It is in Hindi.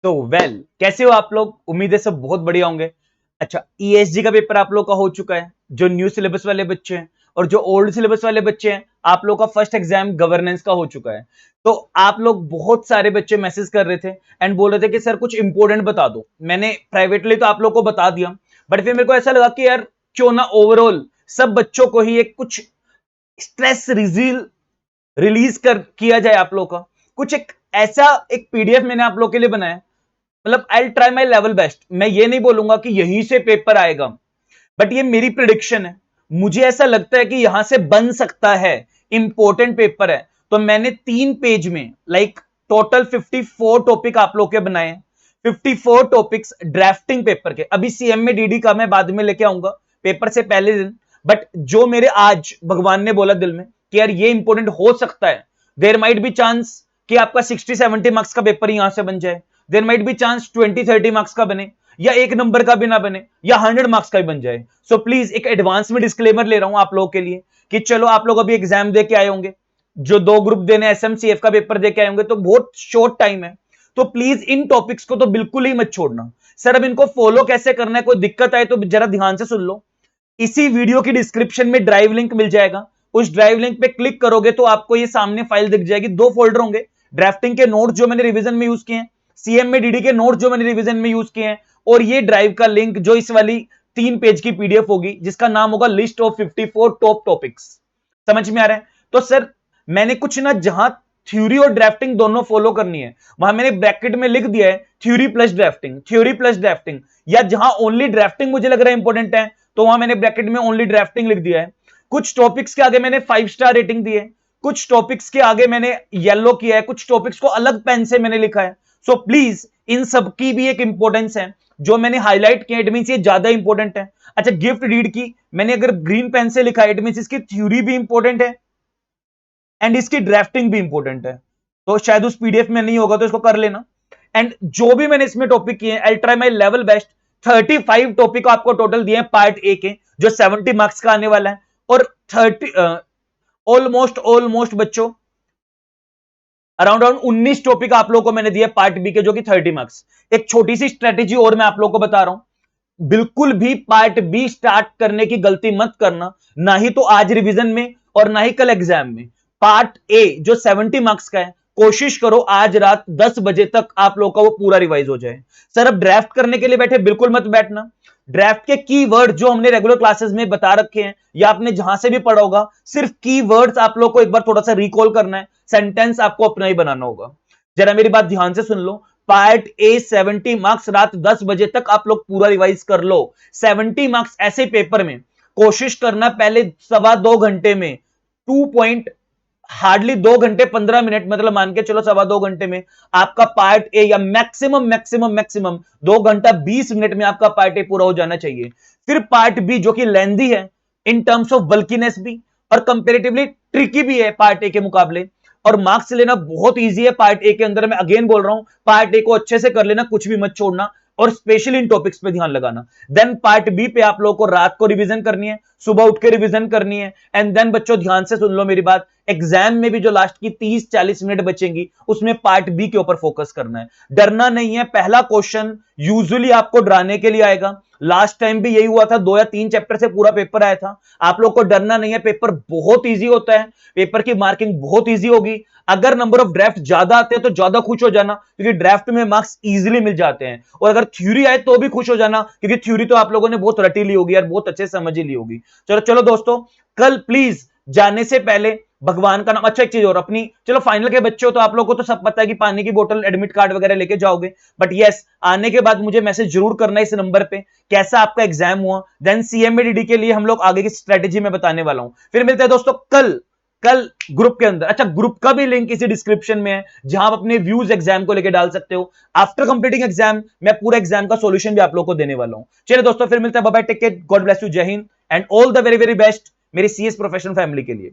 तो कैसे हो आप लोग? उम्मीद है सब बहुत बढ़िया होंगे। अच्छा, ईएसजी का पेपर आप लोग का हो चुका है, जो न्यू सिलेबस वाले बच्चे हैं, और जो ओल्ड सिलेबस वाले बच्चे हैं, आप लोग का फर्स्ट एग्जाम गवर्नेंस का हो चुका है। तो आप लोग बहुत सारे बच्चे मैसेज कर रहे थे एंड बोल रहे थे कि सर कुछ इंपॉर्टेंट बता दो। मैंने प्राइवेटली तो आप लोग को बता दिया, बट फिर मेरे को ऐसा लगा कि यार क्यों ना ओवरऑल सब बच्चों को ही एक कुछ स्ट्रेस रिलीज कर किया जाए। आप लोग का कुछ एक ऐसा एक पीडीएफ मैंने आप लोग के लिए बनाया। मतलब I try my level best. मैं ये नहीं बोलूंगा कि यहीं से पेपर आएगा, बट ये मेरी प्रिडिक्शन है। मुझे ऐसा लगता है कि यहां से बन सकता है, इंपॉर्टेंट पेपर है। तो मैंने 3 पेज में टोटल 54 टॉपिक आप लोग के बनाए हैं। 54 टॉपिक्स ड्राफ्टिंग पेपर के। अभी सीएम में डीडी का मैं बाद में लेके आऊंगा, पेपर से पहले दिन। बट जो मेरे आज भगवान ने बोला दिल में कि यार ये इंपॉर्टेंट हो सकता है, देयर माइट बी चांस कि आपका 60-70 मार्क्स का पेपर यहां से बन जाए। There might be chance 20-30 marks का बने, या 1 नंबर का भी ना बने, या 100 मार्क्स का भी बन जाए। सो प्लीज एक एडवांस में डिस्क्लेमर ले रहा हूं आप लोगों के लिए कि चलो आप लोग अभी एग्जाम दे के आए होंगे, जो 2 ग्रुप देने एसएमसीएफ का पेपर दे के आए होंगे, तो बहुत शॉर्ट टाइम है। तो प्लीज इन टॉपिक्स को तो बिल्कुल ही मत छोड़ना। सर अब इनको फॉलो कैसे करना है, कोई दिक्कत आए तो जरा ध्यान से सुन लो। इसी वीडियो की डिस्क्रिप्शन में ड्राइव लिंक मिल जाएगा। उस ड्राइव लिंक पे क्लिक करोगे तो आपको ये सामने फाइल दिख जाएगी। 2 फोल्डर होंगे, ड्राफ्टिंग के नोट्स जो मैंने रिवीजन में यूज किए हैं, सीएम में डीडी के नोट्स जो मैंने रिवीजन में यूज किए हैं, और ये ड्राइव का लिंक जो इस वाली 3 पेज की पीडीएफ होगी, जिसका नाम होगा लिस्ट ऑफ 54 टॉप टॉपिक्स। समझ में आ रहा है? तो सर मैंने कुछ ना, जहां थ्योरी और ड्राफ्टिंग दोनों फॉलो करनी है, वहां मैंने ब्रैकेट में लिख दिया है theory plus drafting, theory plus drafting. या जहां ओनली ड्राफ्टिंग मुझे लग रहा है इंपॉर्टेंट है, तो वहां मैंने ब्रैकेट में ओनली ड्राफ्टिंग लिख दिया है। कुछ टॉपिक्स के आगे मैंने 5 स्टार रेटिंग दी है, कुछ टॉपिक्स के आगे मैंने येलो किया है, कुछ टॉपिक्स को अलग पेन से मैंने लिखा है। सो प्लीज इन सब की भी एक इंपॉर्टेंस है, जो मैंने हाईलाइट किया, इट मींस ये ज्यादा इंपॉर्टेंट है। अच्छा, गिफ्ट रीड की मैंने अगर ग्रीन पेन से लिखा है, इट मींस इसकी थ्योरी भी इंपॉर्टेंट है एंड इसकी ड्राफ्टिंग भी इंपॉर्टेंट है। तो शायद उस पीडीएफ में नहीं होगा, तो इसको कर लेना। एंड जो भी मैंने इसमें टॉपिक किए हैं, I try my level best. 35 topic आपको टोटल दिए हैं पार्ट ए के, जो 70 मार्क्स का आने वाला है। और 30 ऑलमोस्ट ऑलमोस्ट बच्चों अराउंड अराउंड 19 टॉपिक आप लोगों को मैंने दिए पार्ट बी के, जो कि 30 मार्क्स। एक छोटी सी स्ट्रेटेजी और मैं आप लोगों को बता रहा हूं, बिल्कुल भी पार्ट बी स्टार्ट करने की गलती मत करना, ना ही तो आज रिवीजन में और ना ही कल एग्जाम में। पार्ट ए जो 70 मार्क्स का है, कोशिश करो आज रात 10 बजे तक आप लोग का वो पूरा रिवाइज हो जाए। सर अब ड्राफ्ट करने के लिए बैठे, बिल्कुल मत बैठना। ड्राफ्ट के कीवर्ड जो हमने रेगुलर क्लासेस में बता रखे हैं, या आपने जहां से भी पढ़ा होगा, सिर्फ कीवर्ड्स आप लोग को एक बार थोड़ा सा रिकॉल करना है, सेंटेंस आपको अपना ही बनाना होगा। जरा मेरी बात ध्यान से सुन लो। पार्ट ए 70 मार्क्स रात 10 बजे तक आप लोग पूरा रिवाइज कर लो। 70 मार्क्स ऐसे पेपर में कोशिश करना, पहले 2.25 घंटे में 2 पॉइंट, हार्डली 2 घंटे 15 मिनट, मतलब मान के चलो 2.25 घंटे में आपका पार्ट ए, या मैक्सिमम मैक्सिमम मैक्सिमम 2 घंटा 20 मिनट में आपका पार्ट ए पूरा हो जाना चाहिए। फिर पार्ट बी जो कि लेंदी है इन टर्म्स ऑफ बल्कीनेस भी, और कंपेरेटिवली ट्रिकी भी है पार्ट ए के मुकाबले, और मार्क्स लेना बहुत ईजी है पार्ट ए के अंदर। मैं अगेन बोल रहा हूं, पार्ट ए को अच्छे से कर लेना, कुछ भी मत छोड़ना, और स्पेशली इन टॉपिक्स पे ध्यान लगाना। देन पार्ट बी पे आप लोगों को रात को रिवीजन करनी है, सुबह उठ के रिवीजन करनी है। एंड देन बच्चों ध्यान से सुन लो मेरी बात, एग्जाम में भी जो लास्ट की 30-40 मिनट बचेंगी, उसमें पार्ट बी के ऊपर फोकस करना है। डरना नहीं है। पहला क्वेश्चन यूजुअली आपको डराने के लिए आएगा। लास्ट टाइम भी यही हुआ था, 2 या 3 चैप्टर से पूरा पेपर आया था। आप लोग को डरना नहीं है, पेपर बहुत इजी होता है, पेपर की मार्किंग बहुत इजी होगी। अगर नंबर ऑफ ड्राफ्ट ज्यादा आते हैं तो ज्यादा खुश हो जाना, क्योंकि ड्राफ्ट में मार्क्स इजीली मिल जाते हैं। और अगर थ्योरी आए तो भी खुश हो जाना, क्योंकि थ्योरी तो आप लोगों ने बहुत रटी ली होगी यार, बहुत अच्छे से समझ ही ली होगी। चलो चलो दोस्तों, कल प्लीज जाने से पहले भगवान का नाम, अच्छा एक चीज और, अपनी चलो फाइनल के बच्चे हो तो आप लोगों को तो सब पता है कि पानी की बोतल, एडमिट कार्ड वगैरह लेके जाओगे। बट यस, आने के बाद मुझे मैसेज जरूर करना इस नंबर पे, कैसा आपका एग्जाम हुआ। देन सीएमएडीडी के लिए हम लोग आगे की स्ट्रेटेजी में बताने वाला हूं। फिर मिलते हैं दोस्तों कल कल ग्रुप के अंदर। अच्छा, ग्रुप का भी लिंक इसी डिस्क्रिप्शन में है, जहां आप अपने व्यूज एग्जाम को लेकर डाल सकते हो। आफ्टर कंप्लीटिंग एग्जाम मैं पूरा एग्जाम का सॉल्यूशन भी आप लोगों को देने वाला हूं। चलिए दोस्तों, फिर मिलते हैं, bye bye, take care, God bless you, जय Hind, and all the very very best मेरी सीएस प्रोफेशनल फैमिली के लिए।